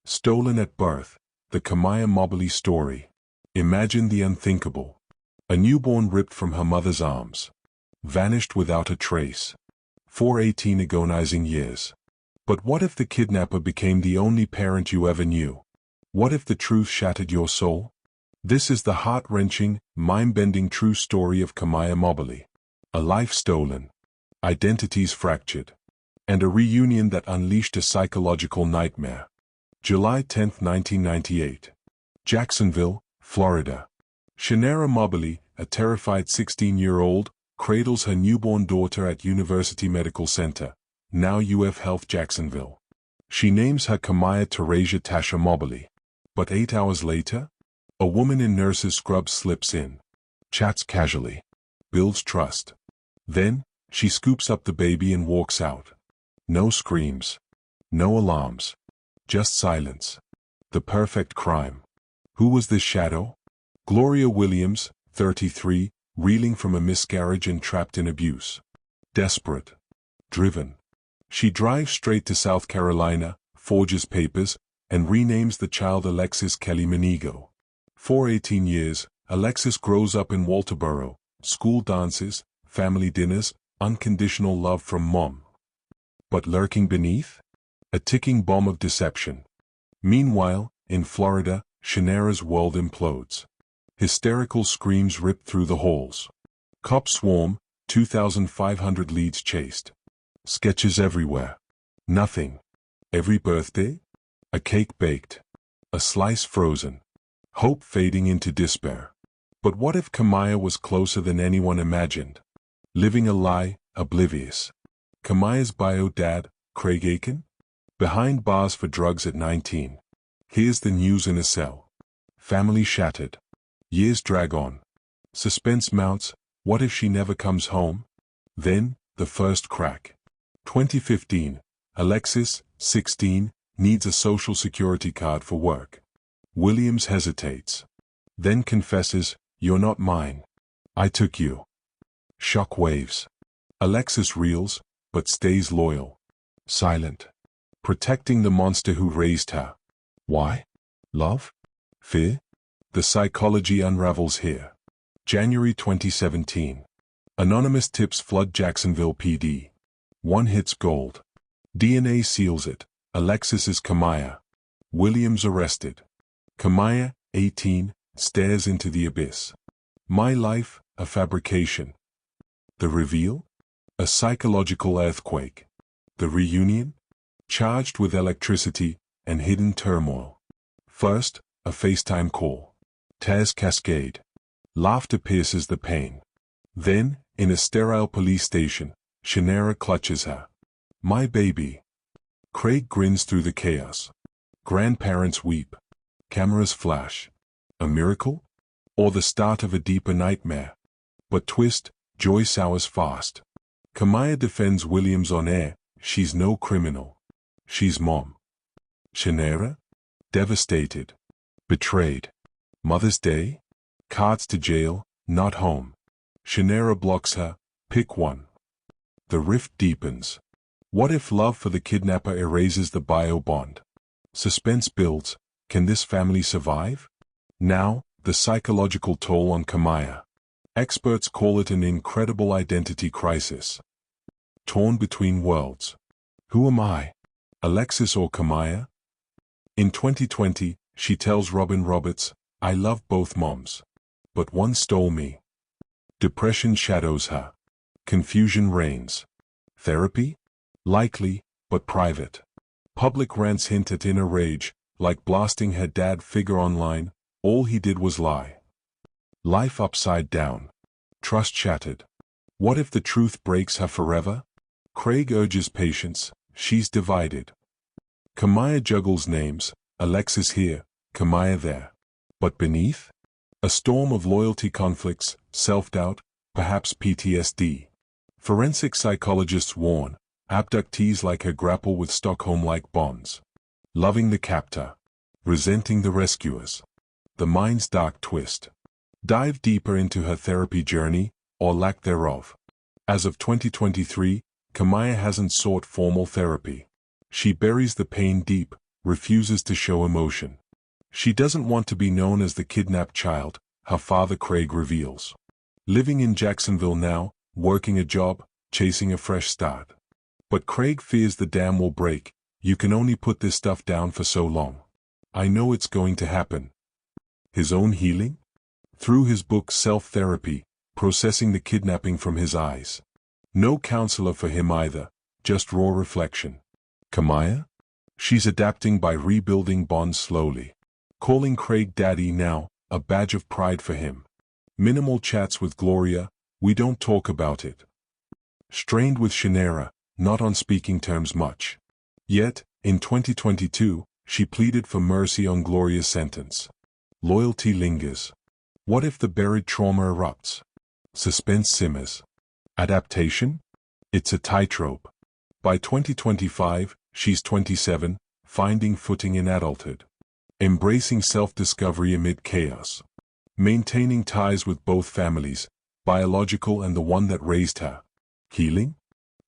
Stolen at birth, the Kamiyah Mobley story. Imagine the unthinkable. A newborn ripped from her mother's arms. Vanished without a trace. 18 agonizing years. But what if the kidnapper became the only parent you ever knew? What if the truth shattered your soul? This is the heart-wrenching, mind-bending true story of Kamiyah Mobley. A life stolen. Identities fractured. And a reunion that unleashed a psychological nightmare. July 10, 1998. Jacksonville, Florida. Shanara Mobley, a terrified 16-year-old, cradles her newborn daughter at University Medical Center, now UF Health Jacksonville. She names her Kamiyah Teresia Tasha Mobley. But 8 hours later, a woman in nurse's scrubs slips in. Chats casually. Builds trust. Then, she scoops up the baby and walks out. No screams. No alarms. Just silence. The perfect crime. Who was this shadow? Gloria Williams, 33, reeling from a miscarriage and trapped in abuse. Desperate. Driven. She drives straight to South Carolina, forges papers, and renames the child Alexis Manigo. For 18 years, Alexis grows up in Walterboro, school dances, family dinners, unconditional love from mom. But lurking beneath? A ticking bomb of deception. Meanwhile, in Florida, Shanara's world implodes. Hysterical screams rip through the halls. Cops swarm, 2,500 leads chased. Sketches everywhere. Nothing. Every birthday? A cake baked. A slice frozen. Hope fading into despair. But what if Kamiyah was closer than anyone imagined? Living a lie, oblivious. Kamiyah's bio dad, Craig Aiken? Behind bars for drugs at 19. Here's the news in a cell. Family shattered. Years drag on. Suspense mounts. What if she never comes home? Then, the first crack. 2015. Alexis, 16, needs a social security card for work. Williams hesitates. Then confesses, "You're not mine. I took you." Shock waves. Alexis reels, but stays loyal. Silent. Protecting the monster who raised her. Why? Love? Fear? The psychology unravels here. January 2017. Anonymous tips flood Jacksonville PD. One hits gold. DNA seals it. Alexis is Kamiyah. Williams arrested. Kamiyah, 18, stares into the abyss. My life, a fabrication. The reveal? A psychological earthquake. The reunion? Charged with electricity and hidden turmoil. First, a FaceTime call. Tears cascade. Laughter pierces the pain. Then, in a sterile police station, Shanara clutches her. My baby. Craig grins through the chaos. Grandparents weep. Cameras flash. A miracle? Or the start of a deeper nightmare? But twist, joy sours fast. Kamiyah defends Williams on air. She's no criminal. She's mom. Shanara? Devastated. Betrayed. Mother's Day? Cards to jail, not home. Shanara blocks her. Pick one. The rift deepens. What if love for the kidnapper erases the bio bond? Suspense builds. Can this family survive? Now, the psychological toll on Kamiyah. Experts call it an incredible identity crisis. Torn between worlds. Who am I? Alexis or Kamiyah? In 2020, she tells Robin Roberts, I love both moms. But one stole me. Depression shadows her. Confusion reigns. Therapy? Likely, but private. Public rants hint at inner rage, like blasting her dad figure online. All he did was lie. Life upside down. Trust shattered. What if the truth breaks her forever? Craig urges patience. She's divided. Kamiyah juggles names. Alexis here, Kamiyah there. But beneath? A storm of loyalty conflicts, self-doubt, perhaps PTSD. Forensic psychologists warn, abductees like her grapple with Stockholm-like bonds. Loving the captor. Resenting the rescuers. The mind's dark twist. Dive deeper into her therapy journey, or lack thereof. As of 2023, Kamiyah hasn't sought formal therapy. She buries the pain deep, refuses to show emotion. She doesn't want to be known as the kidnapped child, her father Craig reveals. Living in Jacksonville now, working a job, chasing a fresh start. But Craig fears the dam will break. You can only put this stuff down for so long. I know it's going to happen. His own healing? Through his book Self-Therapy, processing the kidnapping from his eyes. No counselor for him either, just raw reflection. Kamiyah? She's adapting by rebuilding bonds slowly. Calling Craig daddy now, a badge of pride for him. Minimal chats with Gloria, we don't talk about it. Strained with Shanara, not on speaking terms much. Yet, in 2022, she pleaded for mercy on Gloria's sentence. Loyalty lingers. What if the buried trauma erupts? Suspense simmers. Adaptation? It's a tightrope. By 2025, she's 27, finding footing in adulthood. Embracing self-discovery amid chaos. Maintaining ties with both families, biological and the one that raised her. Healing?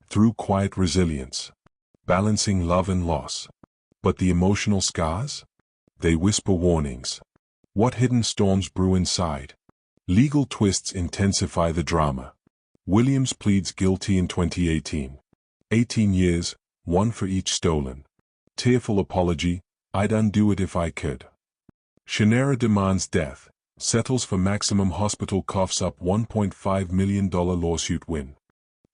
Through quiet resilience. Balancing love and loss. But the emotional scars? They whisper warnings. What hidden storms brew inside? Legal twists intensify the drama. Williams pleads guilty in 2018. 18 years, one for each stolen. Tearful apology, I'd undo it if I could. Shanara demands death, settles for maximum hospital, coughs up $1.5 million lawsuit win.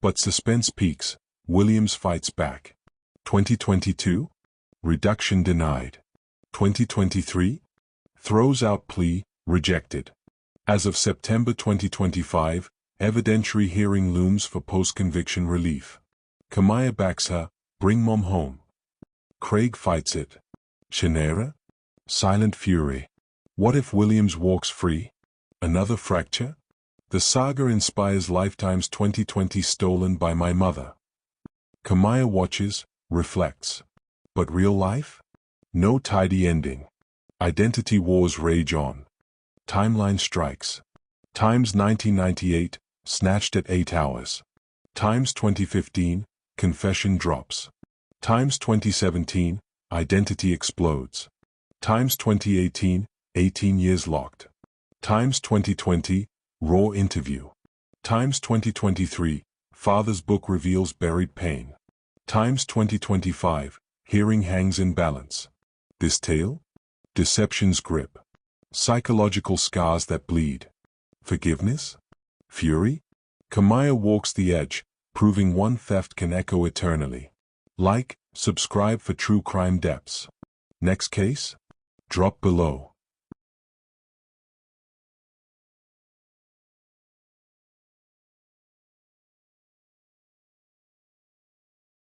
But suspense peaks, Williams fights back. 2022? Reduction denied. 2023? Throws out plea, rejected. As of September 2025, evidentiary hearing looms for post-conviction relief. Kamiyah backs her, bring mom home. Craig fights it. Shanara? Silent fury. What if Williams walks free? Another fracture? The saga inspires Lifetime's 2020 Stolen by My Mother. Kamiyah watches, reflects. But real life? No tidy ending. Identity wars rage on. Timeline strikes. Times 1998, snatched at 8 hours. Times 2015, confession drops. Times 2017, identity explodes. Times 2018, 18 years locked. Times 2020, raw interview. Times 2023, father's book reveals buried pain. Times 2025, hearing hangs in balance. This tale? Deception's grip. Psychological scars that bleed. Forgiveness? Fury? Kamiyah walks the edge, proving one theft can echo eternally. Like, subscribe for true crime depths. Next case? Drop below.